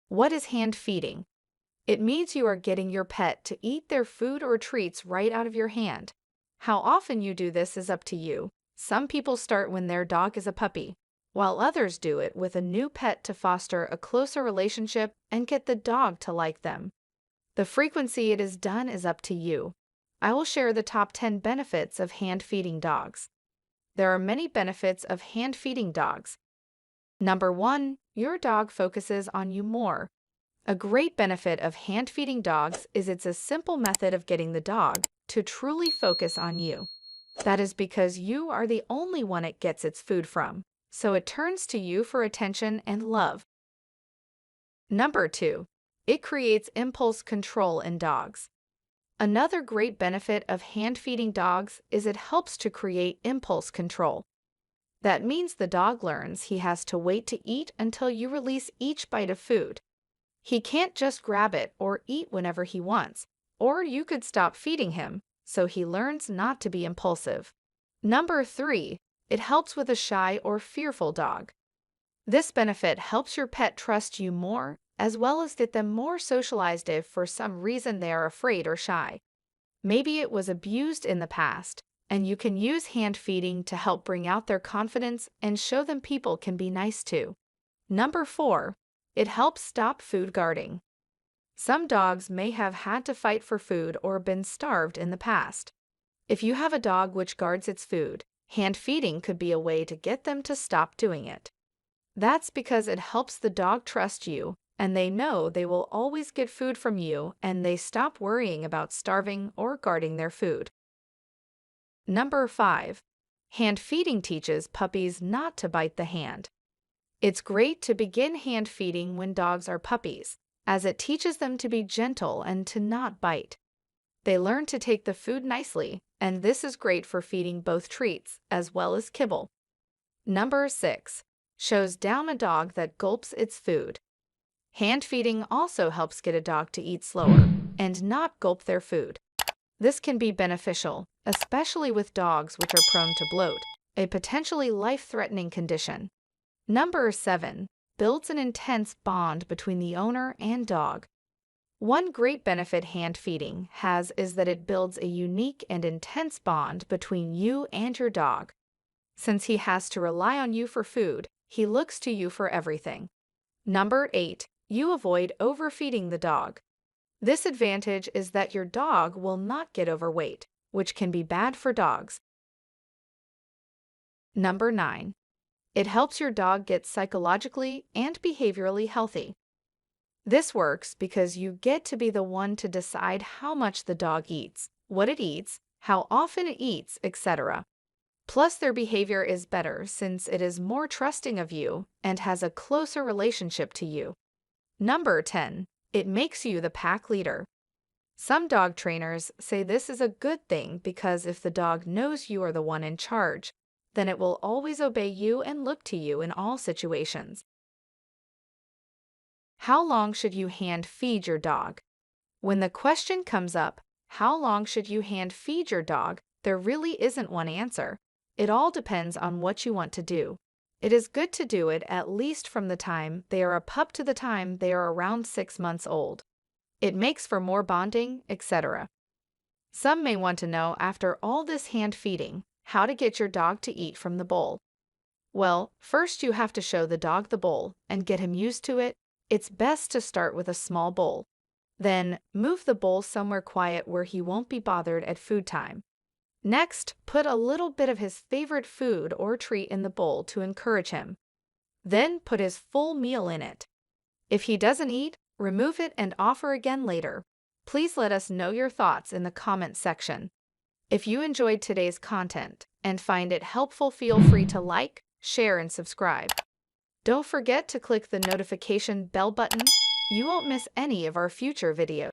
What is hand feeding? It means you are getting your pet to eat their food or treats right out of your hand. How often you do this is up to you. Some people start when their dog is a puppy, while others do it with a new pet to foster a closer relationship and get the dog to like them. The frequency it is done is up to you. I will share the top 10 benefits of hand feeding dogs. There are many benefits of hand feeding dogs. Number 1, your dog focuses on you more. A great benefit of hand feeding dogs is it's a simple method of getting the dog to truly focus on you. That is because you are the only one it gets its food from, so it turns to you for attention and love. Number 2, it creates impulse control in dogs. Another great benefit of hand feeding dogs is it helps to create impulse control. That means the dog learns he has to wait to eat until you release each bite of food. He can't just grab it or eat whenever he wants, or you could stop feeding him, so he learns not to be impulsive. Number 3, it helps with a shy or fearful dog. This benefit helps your pet trust you more, as well as get them more socialized if for some reason they are afraid or shy. Maybe it was abused in the past, and you can use hand feeding to help bring out their confidence and show them people can be nice too. Number 4, it helps stop food guarding. Some dogs may have had to fight for food or been starved in the past. If you have a dog which guards its food, hand feeding could be a way to get them to stop doing it. That's because it helps the dog trust you, and they know they will always get food from you, and they stop worrying about starving or guarding their food. Number 5, hand feeding teaches puppies not to bite the hand. It's great to begin hand feeding when dogs are puppies, as it teaches them to be gentle and to not bite. They learn to take the food nicely, and this is great for feeding both treats as well as kibble. Number 6, shows down a dog that gulps its food. Hand feeding also helps get a dog to eat slower and not gulp their food. This can be beneficial, especially with dogs which are prone to bloat, a potentially life-threatening condition. Number 7, builds an intense bond between the owner and dog. One great benefit hand feeding has is that it builds a unique and intense bond between you and your dog. Since he has to rely on you for food, he looks to you for everything. Number 8, you avoid overfeeding the dog. This advantage is that your dog will not get overweight, which can be bad for dogs. Number 9, it helps your dog get psychologically and behaviorally healthy. This works because you get to be the one to decide how much the dog eats, what it eats, how often it eats, etc. Plus, their behavior is better since it is more trusting of you and has a closer relationship to you. Number 10, it makes you the pack leader. Some dog trainers say this is a good thing because if the dog knows you are the one in charge, then it will always obey you and look to you in all situations. How long should you hand feed your dog? When the question comes up, how long should you hand feed your dog, there really isn't one answer. It all depends on what you want to do. It is good to do it at least from the time they are a pup to the time they are around 6 months old. It makes for more bonding, etc. Some may want to know after all this hand feeding, how to get your dog to eat from the bowl. Well, first you have to show the dog the bowl and get him used to it. It's best to start with a small bowl. Then, move the bowl somewhere quiet where he won't be bothered at food time. Next, put a little bit of his favorite food or treat in the bowl to encourage him. Then put his full meal in it. If he doesn't eat, remove it and offer again later. Please let us know your thoughts in the comment section. If you enjoyed today's content and find it helpful, feel free to like, share, and subscribe. Don't forget to click the notification bell button. You won't miss any of our future videos.